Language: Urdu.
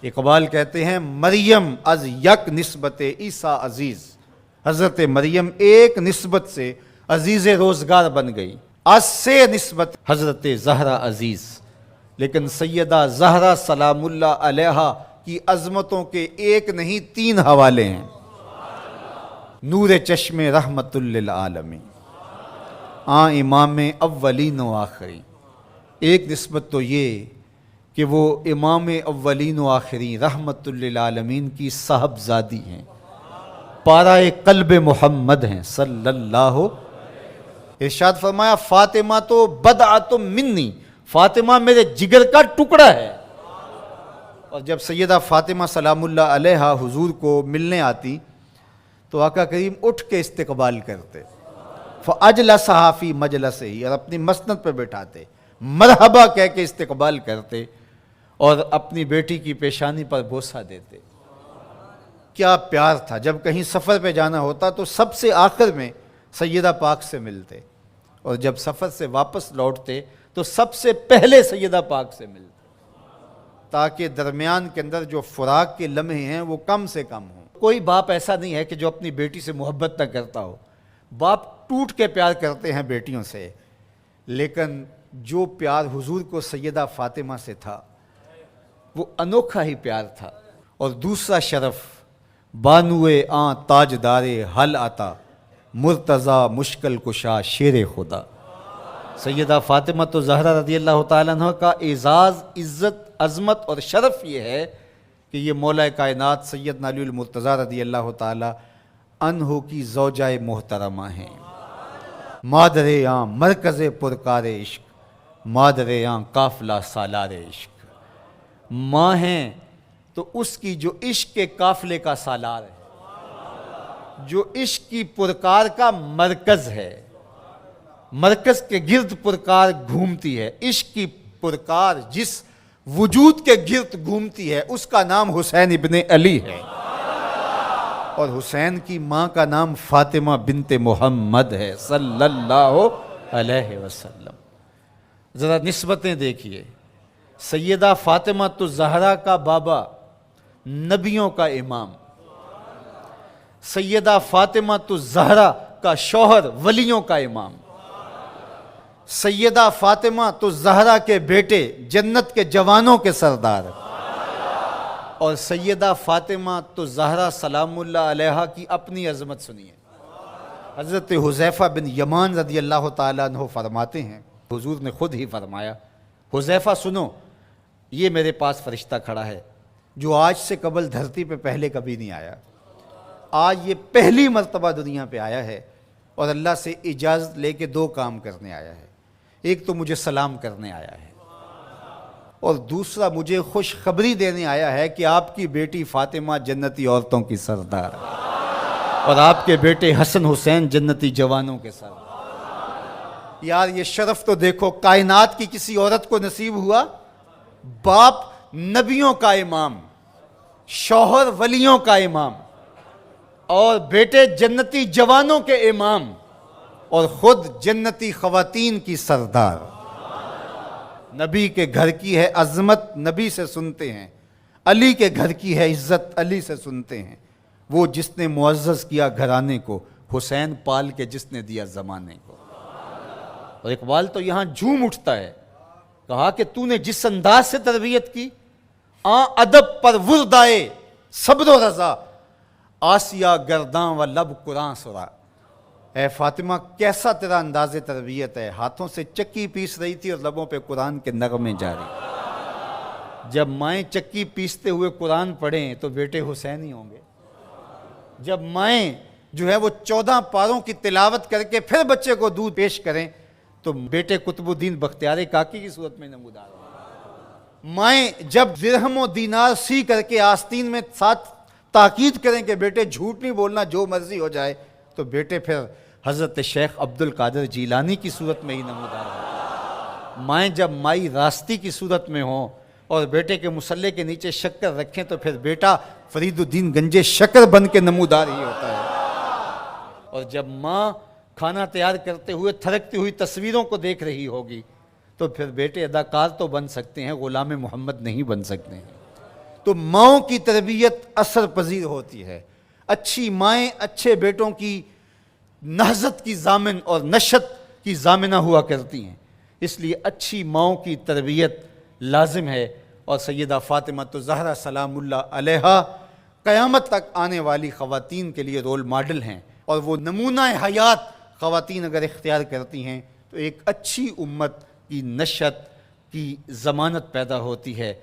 اقبال کہتے ہیں مریم از یک نسبت عیسیٰ عزیز، حضرت مریم ایک نسبت سے عزیز روزگار بن گئی، از سے نسبت حضرت زہرا عزیز، لیکن سیدہ زہرا سلام اللہ علیہا کی عظمتوں کے ایک نہیں 3 حوالے ہیں۔ نور چشم رحمت للعالمین، امام اولین و آخرین۔ ایک نسبت تو یہ کہ وہ امام اولین و آخرین رحمت للعالمین کی صاحبزادی ہیں، پارہ قلب محمد ہیں صلی اللہ۔ ارشاد فرمایا فاطمہ تو بدعۃ منی، فاطمہ میرے جگر کا ٹکڑا ہے۔ اور جب سیدہ فاطمہ سلام اللہ علیہا حضور کو ملنے آتی تو آقا کریم اٹھ کے استقبال کرتے، فاجلسہا فی مجلسہ، اور اپنی مسند پہ بٹھاتے، مرحبا کہہ کے استقبال کرتے اور اپنی بیٹی کی پیشانی پر بوسہ دیتے۔ کیا پیار تھا! جب کہیں سفر پہ جانا ہوتا تو سب سے آخر میں سیدہ پاک سے ملتے، اور جب سفر سے واپس لوٹتے تو سب سے پہلے سیدہ پاک سے ملتے، تاکہ درمیان کے اندر جو فراق کے لمحے ہیں وہ کم سے کم ہوں۔ کوئی باپ ایسا نہیں ہے کہ جو اپنی بیٹی سے محبت نہ کرتا ہو، باپ ٹوٹ کے پیار کرتے ہیں بیٹیوں سے، لیکن جو پیار حضور کو سیدہ فاطمہ سے تھا وہ انوکھا ہی پیار تھا۔ اور دوسرا شرف بانوئے تاجدار حل عطا، مرتضی مشکل کشا شیر خدا۔ سیدہ فاطمہ تو زہرا رضی اللہ تعالیٰ عنہ کا اعزاز، عزت، عظمت اور شرف یہ ہے کہ یہ مولا کائنات سیدنا علی المرتضیٰ رضی اللہ تعالیٰ عنہ کی زوجہ محترمہ ہیں، مادر مرکز پرکار عشق، مادر قافلہ سالار عشق۔ ماں ہیں تو اس کی جو عشق کے قافلے کا سالار ہے، جو عشق کی پرکار کا مرکز ہے، مرکز کے گرد پرکار گھومتی ہے، عشق کی پرکار جس وجود کے گرد گھومتی ہے اس کا نام حسین ابن علی ہے، اور حسین کی ماں کا نام فاطمہ بنت محمد ہے صلی اللہ علیہ وسلم۔ ذرا نسبتیں دیکھیے، سیدہ فاطمہ تو زہرا کا بابا نبیوں کا امام، سیدہ فاطمہ تو زہرا کا شوہر ولیوں کا امام، سیدہ فاطمہ تو زہرا کے بیٹے جنت کے جوانوں کے سردار، اور سیدہ فاطمہ تو زہرا سلام اللہ علیہا کی اپنی عظمت سنیے۔ حضرت حذیفہ بن یمان رضی اللہ تعالیٰ عنہ فرماتے ہیں، حضور نے خود ہی فرمایا، حذیفہ سنو، یہ میرے پاس فرشتہ کھڑا ہے جو آج سے قبل دھرتی پہ پہلے کبھی نہیں آیا، آج یہ پہلی مرتبہ دنیا پہ آیا ہے، اور اللہ سے اجازت لے کے 2 کام کرنے آیا ہے۔ ایک تو مجھے سلام کرنے آیا ہے، اور دوسرا مجھے خوشخبری دینے آیا ہے کہ آپ کی بیٹی فاطمہ جنتی عورتوں کی سردار ہے، اور آپ کے بیٹے حسن حسین جنتی جوانوں کے سردار۔ یار یہ شرف تو دیکھو، کائنات کی کسی عورت کو نصیب ہوا، باپ نبیوں کا امام، شوہر ولیوں کا امام، اور بیٹے جنتی جوانوں کے امام، اور خود جنتی خواتین کی سردار۔ نبی کے گھر کی ہے عظمت، نبی سے سنتے ہیں، علی کے گھر کی ہے عزت، علی سے سنتے ہیں۔ وہ جس نے معزز کیا گھرانے کو، حسین پال کے جس نے دیا زمانے کو۔ اور اقبال تو یہاں جھوم اٹھتا ہے، کہا کہ تو نے جس انداز سے تربیت کی، ادب پر وردائے صبر و رضا، آسیہ گرداں و لب قرآن سرا۔ اے فاطمہ کیسا تیرا انداز تربیت ہے، ہاتھوں سے چکی پیس رہی تھی اور لبوں پہ قرآن کے نغمے جاری۔ جب مائیں چکی پیستے ہوئے قرآن پڑھیں تو بیٹے حسین ہی ہوں گے، جب مائیں جو ہے وہ 14 پاروں کی تلاوت کر کے پھر بچے کو دودھ پیش کریں تو بیٹے قطب الدین بختیار کاکی کی صورت میں نمودار ہوں۔ مائیں جب درہم و دینار سی کر کے آستین میں ساتھ تاکید کریں کہ بیٹے جھوٹ نہیں بولنا، جو مرضی ہو جائے، تو بیٹے پھر حضرت شیخ عبد القادر جیلانی کی صورت میں ہی نمودار ہوں۔ مائیں جب مائی راستی کی صورت میں ہوں اور بیٹے کے مسلے کے نیچے شکر رکھیں تو پھر بیٹا فرید الدین گنجے شکر بن کے نمودار ہی ہوتا ہے۔ اور جب ماں کھانا تیار کرتے ہوئے تھرکتی ہوئی تصویروں کو دیکھ رہی ہوگی تو پھر بیٹے اداکار تو بن سکتے ہیں، غلام محمد نہیں بن سکتے ہیں۔ تو ماؤں کی تربیت اثر پذیر ہوتی ہے۔ اچھی مائیں اچھے بیٹوں کی نہضت کی ضامن اور نشت کی ضامنہ ہوا کرتی ہیں، اس لیے اچھی ماؤں کی تربیت لازم ہے۔ اور سیدہ فاطمہ تو زہرا سلام اللہ علیہا قیامت تک آنے والی خواتین کے لیے رول ماڈل ہیں، اور وہ نمونہ حیات خواتین اگر اختیار کرتی ہیں تو ایک اچھی امت کی نشت کی ضمانت پیدا ہوتی ہے۔